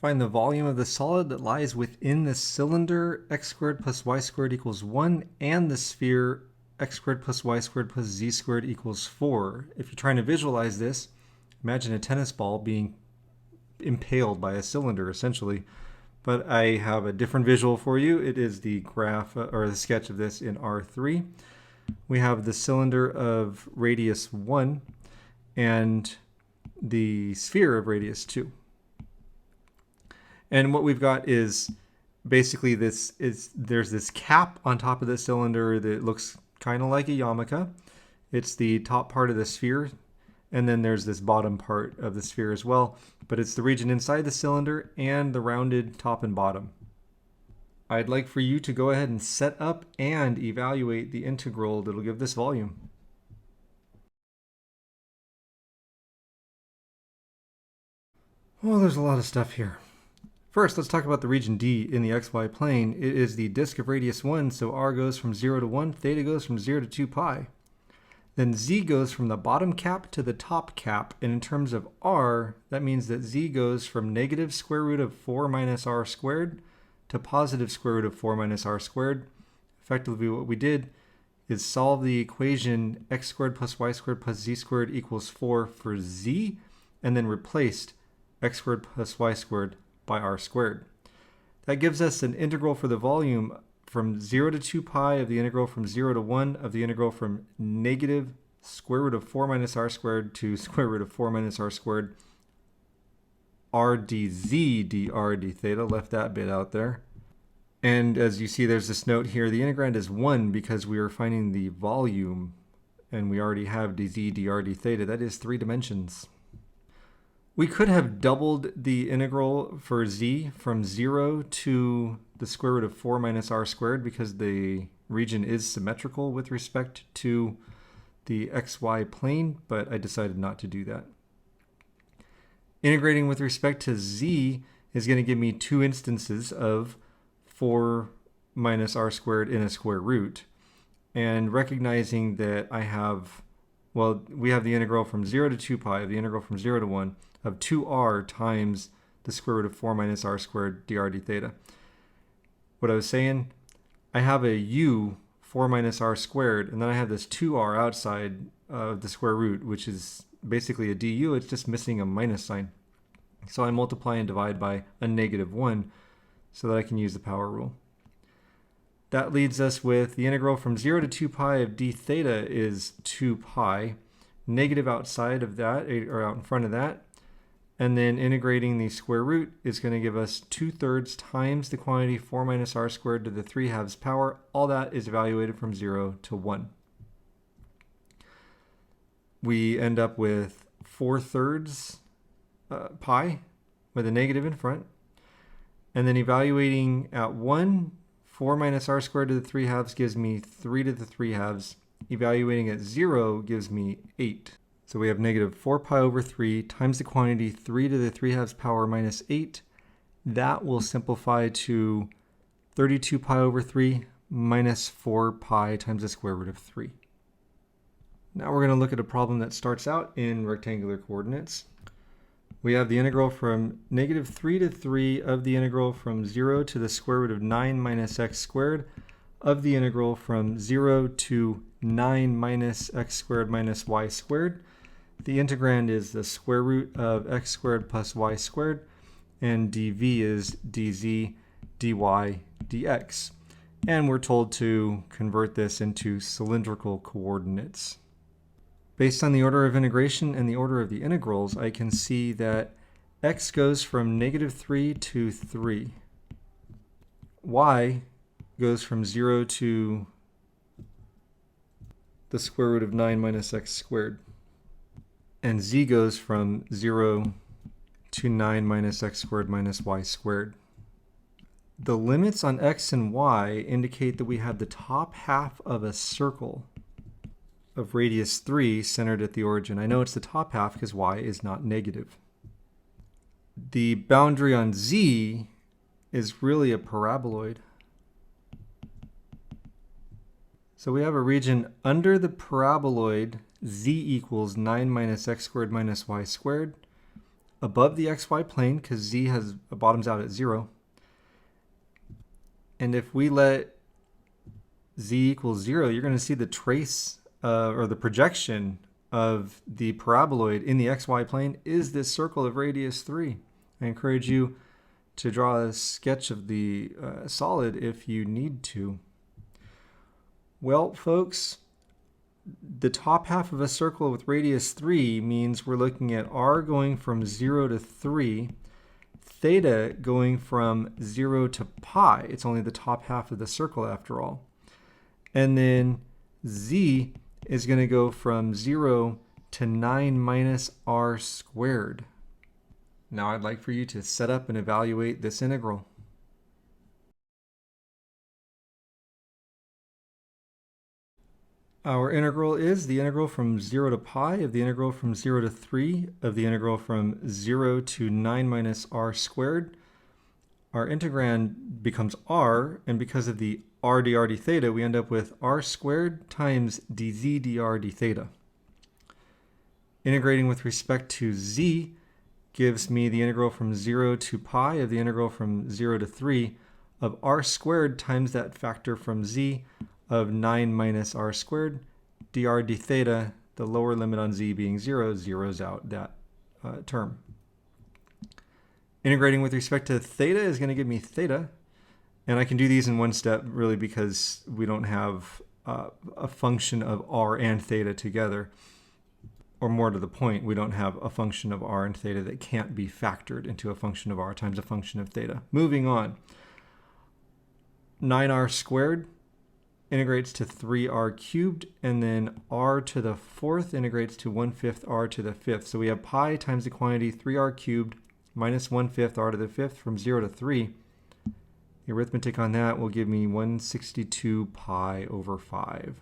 Find the volume of the solid that lies within the cylinder, x squared plus y squared equals 1, and the sphere, x squared plus y squared plus z squared equals 4. If you're trying to visualize this, imagine a tennis ball being impaled by a cylinder, essentially. But I have a different visual for you. It is the graph or the sketch of this in R3. We have the cylinder of radius 1 and the sphere of radius 2. And what we've got is basically there's this cap on top of the cylinder that looks kind of like a yarmulke. It's the top part of the sphere, and then there's this bottom part of the sphere as well, but it's the region inside the cylinder and the rounded top and bottom. I'd like for you to go ahead and set up and evaluate the integral that'll give this volume. Well, there's a lot of stuff here. First, let's talk about the region D in the xy plane. It is the disk of radius 1, so r goes from 0 to 1, theta goes from 0 to 2 pi. Then z goes from the bottom cap to the top cap, and in terms of r, that means that z goes from negative square root of 4 minus r squared to positive square root of 4 minus r squared. Effectively, what we did is solve the equation x squared plus y squared plus z squared equals 4 for z, and then replaced x squared plus y squared by r squared. That gives us an integral for the volume from 0 to 2 pi of the integral from 0 to 1 of the integral from negative square root of 4 minus r squared to square root of 4 minus r squared r dz dr d theta. Left that bit out there. And as you see, there's this note here. The integrand is 1 because we are finding the volume, and we already have dz dr d theta. That is 3 dimensions. We could have doubled the integral for z from 0 to the square root of 4 minus r squared because the region is symmetrical with respect to the xy plane, but I decided not to do that. Integrating with respect to z is going to give me 2 instances of 4 minus r squared in a square root. And recognizing that I have, well, we have the integral from 0 to 2 pi, the integral from 0 to 1, of 2r times the square root of 4 minus r squared dr d theta. What I was saying, I have a u 4 minus r squared, and then I have this 2r outside of the square root, which is basically a du. It's just missing a minus sign. So I multiply and divide by a negative 1 so that I can use the power rule. That leaves us with the integral from 0 to 2 pi of d theta is 2 pi. Negative outside of that, or out in front of that. And then integrating the square root is going to give us 2/3 times the quantity 4 minus r squared to the 3/2 power. All that is evaluated from 0 to 1. We end up with 4/3 pi with a negative in front. And then evaluating at 1, 4 minus r squared to the 3/2 gives me 3 to the 3/2. Evaluating at 0 gives me 8. So we have negative 4 pi over 3 times the quantity 3 to the 3/2 power minus 8. That will simplify to 32 pi over 3 minus 4 pi times the square root of 3. Now we're going to look at a problem that starts out in rectangular coordinates. We have the integral from negative 3 to 3 of the integral from 0 to the square root of 9 minus x squared of the integral from 0 to 9 minus x squared minus y squared. The integrand is the square root of x squared plus y squared, and dv is dz dy dx. And we're told to convert this into cylindrical coordinates. Based on the order of integration and the order of the integrals, I can see that x goes from negative 3 to 3. Y goes from 0 to the square root of 9 minus x squared. And z goes from 0 to 9 minus x squared minus y squared. The limits on x and y indicate that we have the top half of a circle of radius 3 centered at the origin. I know it's the top half because y is not negative. The boundary on z is really a paraboloid. So we have a region under the paraboloid z equals 9 minus x squared minus y squared. above the xy plane because z has bottoms out at 0. And if we let z equals 0, you're going to see the trace or the projection of the paraboloid in the xy plane is this circle of radius 3. I encourage you to draw a sketch of the solid if you need to. Well, folks, the top half of a circle with radius 3 means we're looking at r going from 0 to 3, theta going from 0 to pi. It's only the top half of the circle after all. And then z is going to go from 0 to 9 minus r squared. Now I'd like for you to set up and evaluate this integral. Our integral is the integral from 0 to pi of the integral from 0 to 3 of the integral from 0 to 9 minus r squared. Our integrand becomes r, and because of the r dr d theta, we end up with r squared times dz dr d theta. Integrating with respect to z gives me the integral from 0 to pi of the integral from 0 to 3 of r squared times that factor from z of 9 minus r squared dr d theta, the lower limit on z being 0, zeroes out that term. Integrating with respect to theta is going to give me theta. And I can do these in one step really because we don't have a function of r and theta together. Or more to the point, we don't have a function of r and theta that can't be factored into a function of r times a function of theta. Moving on. 9r squared integrates to 3r cubed, and then r to the 4th integrates to 1/5 r to the 5th. So we have pi times the quantity 3r cubed minus 1/5 r to the 5th from 0 to 3. The arithmetic on that will give me 162 pi over 5.